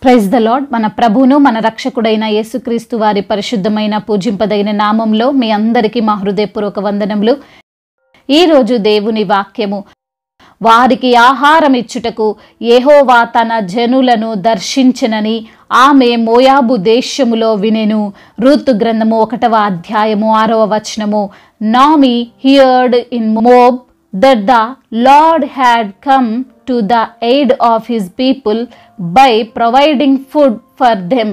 Praise the lord. మన ప్రభువును మన రక్షకుడైన యేసుక్రీస్తు వారి పరిశుద్ధమైన పూజింపదగిన నామంలో మీ అందరికీ మా హృదయపూర్వక వందనములు. ఈరోజు దేవుని వాక్యము, వారికి ఆహారం ఇచ్చుటకు యెహోవా తన జనులను దర్శించెనని ఆమె మోయాబు దేశములో వినెను. రూతు గ్రంథము 1వ అధ్యాయము 6వ వచనము. Naomi heard in Moab that the Lord had come to the aid of his people by providing food for them.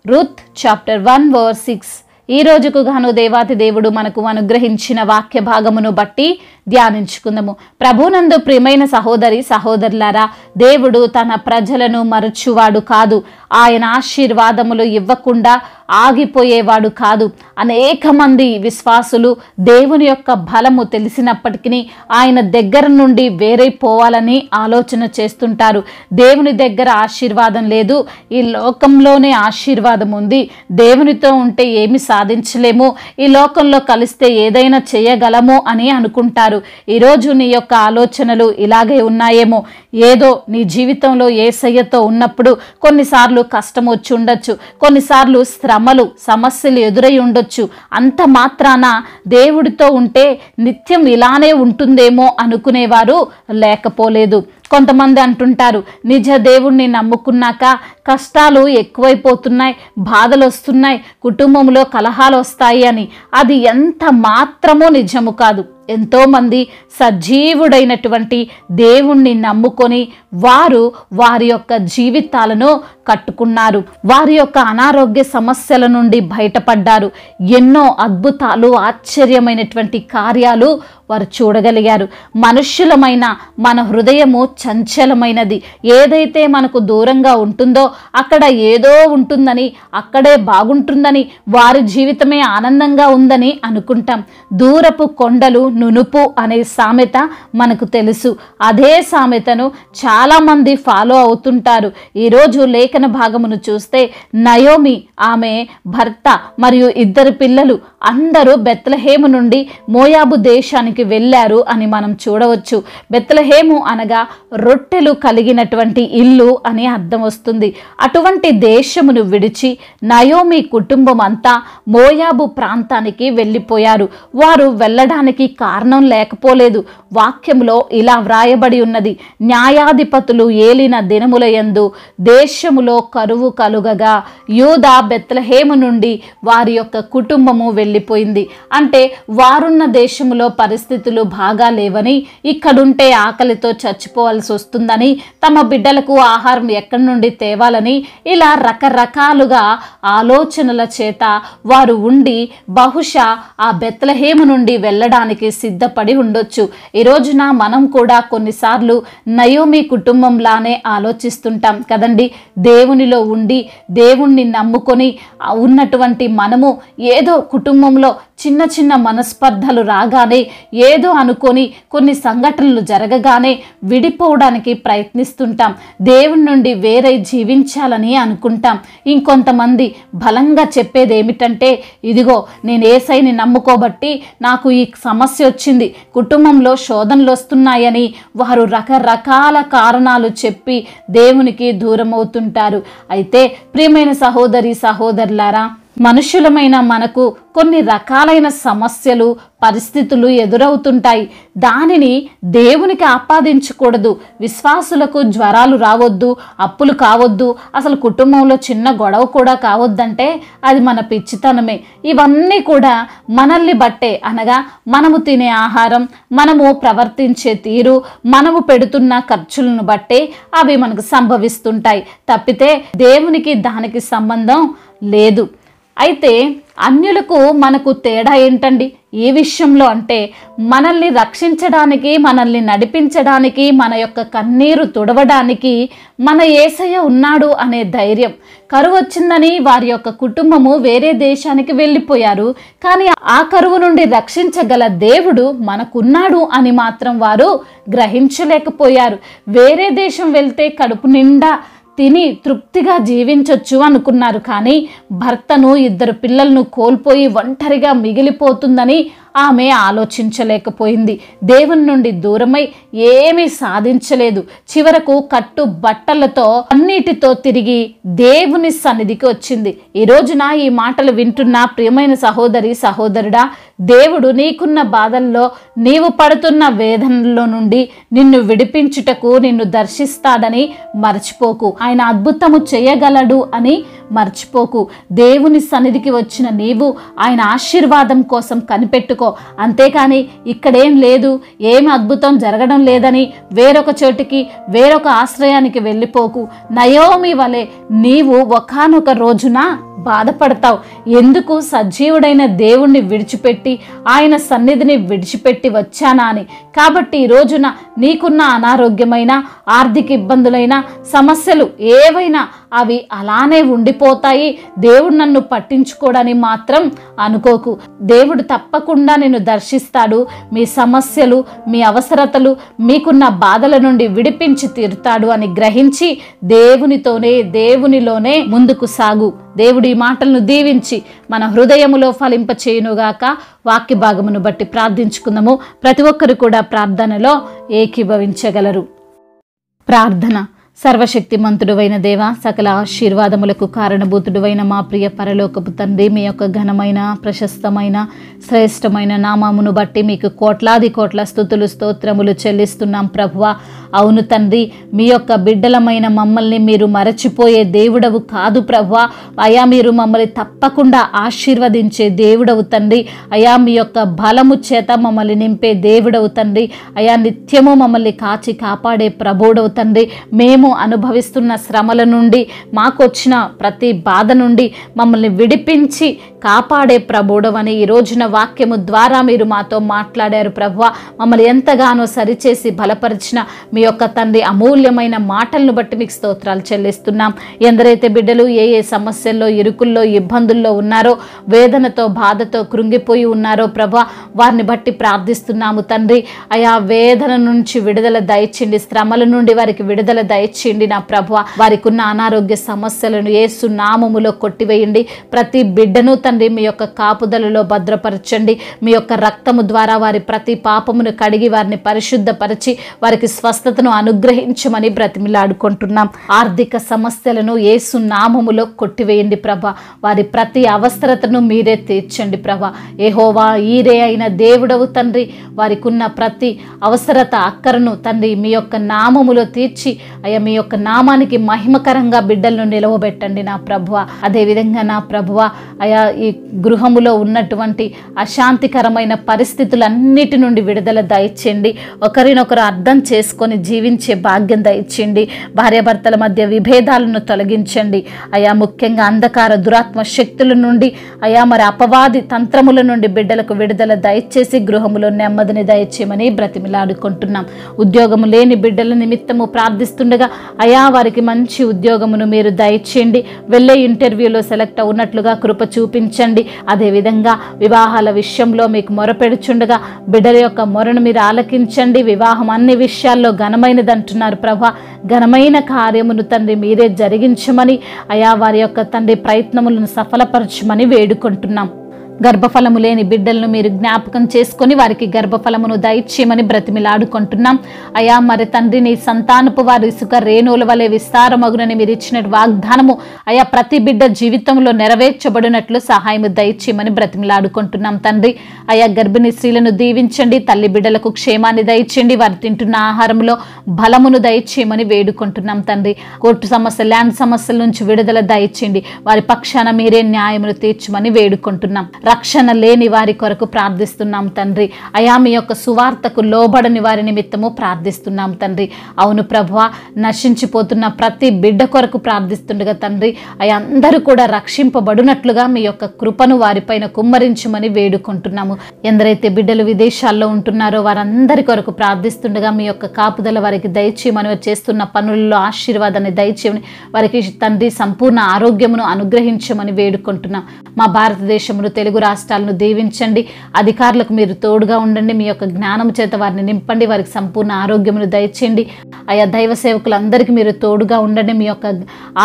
Ruth chapter 1 verse 6. ఈ రోజుకు గాను దేవాతి దేవుడు మనకు అనుగ్రహించిన వాక్య భాగమును బట్టి ధ్యానించుకుందాము. ప్రభునందు ప్రియమైన సహోదరి సహోదరులారా, దేవుడు తన ప్రజలను మరచువాడు కాదు. ఆయన ఆశీర్వాదములు ఇవ్వకుండా ఆగిపోయేవాడు కాదు. అనేక మంది విశ్వాసులు దేవుని యొక్క బలము తెలిసినప్పటికీ ఆయన దగ్గర నుండి వేరైపోవాలని ఆలోచన చేస్తుంటారు. దేవుని దగ్గర ఆశీర్వాదం లేదు, ఈ లోకంలోనే ఆశీర్వాదం ఉంది, దేవునితో ఉంటే ఏమి సాధించలేము, ఈ లోకంలో కలిస్తే ఏదైనా చేయగలము అని అనుకుంటారు. ఈరోజు నీ యొక్క ఆలోచనలు ఇలాగే ఉన్నాయేమో. ఏదో నీ జీవితంలో యేసయ్యతో ఉన్నప్పుడు కొన్నిసార్లు కష్టం వచ్చి ఉండొచ్చు, కొన్నిసార్లు శ్రమలు సమస్యలు ఎదురై ఉండొచ్చు. అంత మాత్రాన దేవుడితో ఉంటే నిత్యం ఇలానే ఉంటుందేమో అనుకునేవారు లేకపోలేదు. కొంతమంది అంటుంటారు, నిజ దేవుణ్ణి నమ్ముకున్నాక కష్టాలు ఎక్కువైపోతున్నాయి, బాధలు వస్తున్నాయి, కుటుంబంలో కలహాలు వస్తాయి అని. అది ఎంత మాత్రమో నిజము కాదు. ఎంతోమంది సజీవుడైనటువంటి దేవుణ్ణి నమ్ముకొని వారి యొక్క జీవితాలను కట్టుకున్నారు. వారి యొక్క అనారోగ్య సమస్యల నుండి బయటపడ్డారు. ఎన్నో అద్భుతాలు, ఆశ్చర్యమైనటువంటి కార్యాలు వారు చూడగలిగారు. మనుష్యులమైన మన హృదయము చంచలమైనది. ఏదైతే మనకు దూరంగా ఉంటుందో అక్కడ ఏదో ఉంటుందని, అక్కడే బాగుంటుందని, వారి జీవితమే ఆనందంగా ఉందని అనుకుంటాం. దూరపు కొండలు నునుపు అనే సామెత మనకు తెలుసు. అదే సామెతను చాలామంది ఫాలో అవుతుంటారు. ఈరోజు లేఖన భాగమును చూస్తే నయోమి, ఆమె భర్త మరియు 2 పిల్లలు అందరూ బెత్లెహేము నుండి మోయాబు దేశానికి వెళ్ళారు అని మనం చూడవచ్చు. బెత్లెహేము అనగా రొట్టెలు కలిగినటువంటి ఇల్లు అని అర్థం వస్తుంది. అటువంటి దేశమును విడిచి నయోమి కుటుంబం అంతా మోయాబు ప్రాంతానికి వెళ్ళిపోయారు. వారు వెళ్ళడానికి కారణం లేకపోలేదు. వాక్యంలో ఇలా వ్రాయబడి ఉన్నది, న్యాయాధిపతులు ఏలిన దినముల యందు దేశములో కరువు కలుగగా యూదా బెత్లెహేము నుండి వారి యొక్క కుటుంబము వెళ్ళిపోయింది. అంటే వారున్న దేశములో పరిస్థితులు బాగా లేవని, ఇక్కడుంటే ఆకలితో చచ్చిపోవాల్సి వస్తుందని, తమ బిడ్డలకు ఆహారం ఎక్కడి నుండి తేవాలని, ఇలా రకరకాలుగా ఆలోచనల చేత వారు ఉండి బహుశా ఆ బెత్లెహేము నుండి వెళ్ళడానికి సిద్ధపడి ఉండొచ్చు. ఈ రోజున మనం కూడా కొన్నిసార్లు నయోమి కుటుంబంలానే ఆలోచిస్తుంటాం కదండి. దేవునిలో ఉండి దేవుణ్ణి నమ్ముకొని ఉన్నటువంటి మనము ఏదో కుటుంబంలో చిన్న చిన్న మనస్పర్ధలు రాగానే, ఏదో అనుకొని కొన్ని సంఘటనలు జరగగానే విడిపోవడానికి ప్రయత్నిస్తుంటాం. దేవుని నుండి వేరే జీవించాలని అనుకుంటాం. ఇంకొంతమంది బలంగా చెప్పేది ఏమిటంటే, ఇదిగో నేను యేసయ్యని నమ్ముకోబట్టి నాకు ఈ సమస్య వచ్చింది, కుటుంబంలో శోధనలు వస్తున్నాయని వారు రకరకాల కారణాలు చెప్పి దేవునికి దూరం అవుతుంటారు. అయితే ప్రియమైన సహోదరి సహోదరులారా, మనుషులమైన మనకు కొన్ని రకాలైన సమస్యలు పరిస్థితులు ఎదురవుతుంటాయి. దానిని దేవునికి ఆపాదించకూడదు. విశ్వాసులకు జ్వరాలు రావద్దు, అప్పులు కావద్దు, అసలు కుటుంబంలో చిన్న గొడవ కూడా కావద్దంటే అది మన పిచ్చితనమే. ఇవన్నీ కూడా మనల్ని బట్టే, అనగా మనము తినే ఆహారం, మనము ప్రవర్తించే తీరు, మనము పెడుతున్న ఖర్చులను బట్టే అవి మనకు సంభవిస్తుంటాయి తప్పితే దేవునికి దానికి సంబంధం లేదు. అయితే అన్యులకు మనకు తేడా ఏంటండి ఏ విషయంలో అంటే, మనల్ని రక్షించడానికి, మనల్ని నడిపించడానికి, మన యొక్క కన్నీరు తుడవడానికి మన యేసయ్య ఉన్నాడు అనే ధైర్యం. కరువు వచ్చిందని వారి యొక్క కుటుంబము వేరే దేశానికి వెళ్ళిపోయారు, కానీ ఆ కరువు నుండి రక్షించగల దేవుడు మనకున్నాడు అని మాత్రం వారు గ్రహించలేకపోయారు. వేరే దేశం వెళ్తే కడుపు నిండా తిని తృప్తిగా జీవించొచ్చు అనుకున్నారు. కానీ భర్తను, 2 పిల్లలను కోల్పోయి ఒంటరిగా మిగిలిపోతుందని ఆమె ఆలోచించలేకపోయింది. దేవుని నుండి దూరమై ఏమీ సాధించలేదు. చివరకు కట్టు బట్టలతో అన్నిటితో తిరిగి దేవుని సన్నిధికి వచ్చింది. ఈ రోజున ఈ మాటలు వింటున్న ప్రియమైన సహోదరి, సహోదరుడా, దేవుడు నీకున్న బాధల్లో, నీవు పడుతున్న వేదనలో నుండి నిన్ను విడిపించుటకు నిన్ను దర్శిస్తాడని మర్చిపోకు. ఆయన అద్భుతము చేయగలడు అని మర్చిపోకు. దేవుని సన్నిధికి వచ్చిన నీవు ఆయన ఆశీర్వాదం కోసం కనిపెట్టుకో. అంతేకాని ఇక్కడేం లేదు, ఏమి అద్భుతం జరగడం లేదని వేరొక చోటికి, వేరొక ఆశ్రయానికి వెళ్ళిపోకు. నయోమి వలె నీవు ఒకానొక రోజున బాధపడతావు. ఎందుకు సజీవుడైన దేవుణ్ణి విడిచిపెట్టి, ఆయన సన్నిధిని విడిచిపెట్టి వచ్చానా అని. కాబట్టి ఈ రోజున నీకున్న అనారోగ్యమైన, ఆర్థిక ఇబ్బందులైన, సమస్యలు ఏవైనా అవి అలానే ఉండిపోతాయి, దేవుడు నన్ను పట్టించుకోడని మాత్రం అనుకోకు. దేవుడు తప్పకుండా నిన్ను దర్శిస్తాడు. మీ సమస్యలు, మీ అవసరతలు, మీకున్న బాధల నుండి విడిపించి తీరుతాడు అని గ్రహించి దేవునితోనే, దేవునిలోనే ముందుకు సాగు. దేవుడి మాటలను దీవించి మన హృదయములో ఫలింపచేయునుగాక. వాక్య భాగమును బట్టి ప్రార్థించుకుందాము. ప్రతి ఒక్కరు కూడా ప్రార్థనలో ఏకీభవించగలరు. ప్రార్థన. సర్వశక్తిమంతుడువైన దేవ, సకల ఆశీర్వాదములకు కారణభూతుడువైన మా ప్రియ పరలోకపు తండ్రి, మీ యొక్క ఘనమైన, ప్రశస్తమైన, శ్రేష్టమైన నామమును బట్టి మీకు కోట్లాది కోట్ల స్తుతులు, స్తోత్రములు చెల్లిస్తున్నాం ప్రభువా. అవును తండ్రి, మీ యొక్క బిడ్డలమైన మమ్మల్ని మీరు మరచిపోయే దేవుడవు కాదు ప్రభువా. అయా, మీరు మమ్మల్ని తప్పకుండా ఆశీర్వదించే దేవుడవు తండ్రి. అయా, మీ యొక్క బలము చేత మమ్మల్ని నింపే దేవుడవు తండ్రి. అయా, నిత్యము మమ్మల్ని కాచి కాపాడే ప్రభువుడవు తండ్రి. మేము అనుభవిస్తున్న శ్రమల నుండి, మాకు వచ్చిన ప్రతి బాధ నుండి మమ్మల్ని విడిపించి కాపాడే ప్రభువుడవని ఈ రోజున వాక్యము ద్వారా మీరు మాతో మాట్లాడారు ప్రభువా. మమ్మల్ని ఎంతగానో సరిచేసి బలపరిచిన మీ యొక్క తండ్రి అమూల్యమైన మాటలను బట్టి మీకు స్తోత్రాలు చెల్లిస్తున్నాం. ఎందరైతే బిడ్డలు ఏ ఏ సమస్యల్లో, ఇరుకుల్లో, ఇబ్బందుల్లో ఉన్నారో, వేదనతో, బాధతో కృంగిపోయి ఉన్నారో ప్రభువా, వారిని బట్టి ప్రార్థిస్తున్నాము తండ్రి. అయా, వేదన నుంచి విడుదల దయచేయండి, శ్రమల నుండి వారికి విడుదల దయచేయండి నా ప్రభువా. వారికి ఉన్న అనారోగ్య సమస్యలను యేసు నామములో కొట్టివేయండి. ప్రతి బిడ్డను తండ్రి మీ యొక్క కాపుదలలో భద్రపరచండి. మీ యొక్క రక్తము ద్వారా వారి ప్రతి పాపమును కడిగి వారిని పరిశుద్ధపరిచి వారికి స్వస్థతను అనుగ్రహించమని బ్రతిమిలాడుకుంటున్నాం. ఆర్థిక సమస్యలను యేసు నామములో కొట్టివేయండి ప్రభా. వారి ప్రతి అవసరతను మీరే తీర్చండి ప్రభా. యెహోవా ఈరే అయిన దేవుడవు తండ్రి. వారికి ఉన్న ప్రతి అవసరత, అక్కరను తండ్రి మీ యొక్క నామములో తీర్చి అయ్యా, మీ యొక్క నామానికి మహిమకరంగా బిడ్డలను నిలవబెట్టండి నా ప్రభువా. అదేవిధంగా నా ప్రభువా, అయా, ఈ గృహములో ఉన్నటువంటి అశాంతికరమైన పరిస్థితులన్నిటి నుండి విడుదల దయచేయండి. ఒకరినొకరు అర్థం చేసుకొని జీవించే భాగ్యం దయచేయండి. భార్యాభర్తల మధ్య విభేదాలను తొలగించండి అయా. ముఖ్యంగా అంధకార దురాత్మ శక్తుల నుండి అయా, మరి అపవాది తంత్రముల నుండి బిడ్డలకు విడుదల దయచేసి గృహములో నెమ్మదిని దయచేయమని బ్రతిమిలాడుకుంటున్నాం. ఉద్యోగము లేని బిడ్డల నిమిత్తము ప్రార్థిస్తుండగా అయా, వారికి మంచి ఉద్యోగమును మీరు దయచేయండి. వెళ్ళే ఇంటర్వ్యూలో సెలెక్ట్ అవునట్లుగా కృప చూపించండి. అదేవిధంగా వివాహాల విషయంలో మీకు మొరపెడుచుండగా బిడ్డల యొక్క మొరను మీరు ఆలకించండి. వివాహం అన్ని విషయాల్లో ఘనమైనది అంటున్నారు ప్రభా. ఘనమైన కార్యమును తండ్రి మీరే జరిగించమని అయా, వారి యొక్క తండ్రి ప్రయత్నములను సఫలపరచమని వేడుకుంటున్నాం. గర్భఫలము లేని బిడ్డలను మీరు జ్ఞాపకం చేసుకొని వారికి గర్భఫలమును దయచేయమని బ్రతిమిలాడుకుంటున్నాం అయా. మరి తండ్రి, నీ సంతానపు వారి ఇసుక రేణువుల వలె విస్తారమగునని మీరు ఇచ్చిన వాగ్దానము అయా, ప్రతి బిడ్డ జీవితంలో నెరవేర్చబడినట్లు సహాయము దయచేయమని బ్రతిమిలాడుకుంటున్నాం తండ్రి. అయా, గర్భిణీ స్త్రీలను దీవించండి. తల్లి బిడ్డలకు క్షేమాన్ని దయచేయండి. వారు తింటున్న ఆహారంలో బలమును దయచేయమని వేడుకుంటున్నాం తండ్రి. కోర్టు సమస్య, ల్యాండ్ సమస్యల నుంచి విడుదల దయచేయండి. వారి పక్షాన మీరే న్యాయమును తీర్చమని వేడుకుంటున్నాం. రక్షణ లేని వారి కొరకు ప్రార్థిస్తున్నాం తండ్రి అయా. మీ యొక్క సువార్తకు లోబడని వారి నిమిత్తము ప్రార్థిస్తున్నాం తండ్రి. అవును ప్రభువా, నశించిపోతున్న ప్రతి బిడ్డ కొరకు ప్రార్థిస్తుండగా తండ్రి అయా, అందరూ కూడా రక్షింపబడినట్లుగా మీ యొక్క కృపను వారిపైన కుమ్మరించమని వేడుకుంటున్నాము. ఎందరైతే బిడ్డలు విదేశాల్లో ఉంటున్నారో వారందరి కొరకు ప్రార్థిస్తుండగా మీ యొక్క కాపుదల వారికి దయచేయమని, వారు చేస్తున్న పనులలో ఆశీర్వాదాన్ని దయచేయమని, వారికి తండ్రి సంపూర్ణ ఆరోగ్యమును అనుగ్రహించమని వేడుకుంటున్నాం. మా భారతదేశమును, తెలుగు తెలుగు రాష్ట్రాలను దీవించండి. అధికారులకు మీరు తోడుగా ఉండండి. మీ యొక్క జ్ఞానం చేత వారిని నింపండి. వారికి సంపూర్ణ ఆరోగ్యమును దయచేయండి. ఆయా దైవ సేవకులందరికీ మీరు తోడుగా ఉండండి. మీ యొక్క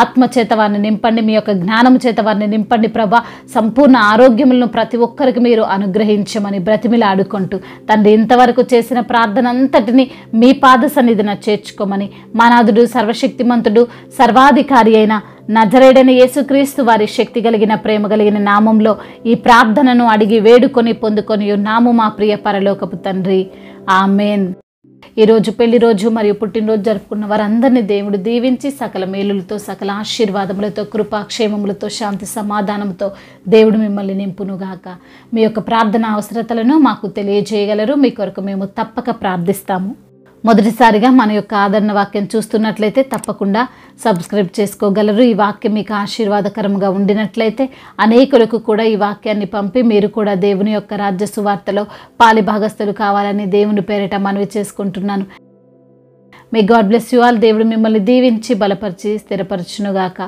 ఆత్మ చేత వారిని నింపండి. మీ యొక్క జ్ఞానం చేత వారిని నింపండి ప్రభా. సంపూర్ణ ఆరోగ్యములను ప్రతి ఒక్కరికి మీరు అనుగ్రహించమని బ్రతిమిలాడుకుంటూ తండ్రి, ఇంతవరకు చేసిన ప్రార్థన అంతటిని మీ పాద సన్నిధిన చేర్చుకోమని మానాథుడు, సర్వశక్తిమంతుడు, సర్వాధికారి అయిన నజరేయుడైన యేసుక్రీస్తు వారి శక్తి కలిగిన ప్రేమ కలిగిన నామంలో ఈ ప్రార్థనను అడిగి వేడుకొని పొందుకొని ఉన్నాము మా ప్రియ పరలోకపు తండ్రి. ఆమేన్. ఈరోజు పెళ్లి రోజు మరియు పుట్టినరోజు జరుపుకున్న వారందరినీ దేవుడు దీవించి సకల మేలులతో, సకల ఆశీర్వాదములతో, కృపాక్షేమములతో, శాంతి సమాధానంతో దేవుడు మిమ్మల్ని నింపునుగాక. మీ యొక్క ప్రార్థన అవసరతలను మాకు తెలియజేయగలరు. మీ కొరకు మేము తప్పక ప్రార్థిస్తాము. మొదటిసారిగా మన యొక్క ఆదరణ వాక్యం చూస్తున్నట్లయితే తప్పకుండా సబ్స్క్రైబ్ చేసుకోగలరు. ఈ వాక్యం మీకు ఆశీర్వాదకరంగా ఉండినట్లయితే అనేకులకు కూడా ఈ వాక్యాన్ని పంపి మీరు కూడా దేవుని యొక్క రాజ్య సువార్తలో పాలిభాగస్తులు కావాలని దేవుని పేరిట మనవి చేసుకుంటున్నాను. May God bless you all. దేవుడు మిమ్మల్ని దీవించి బలపరిచి స్థిరపరచునుగాక.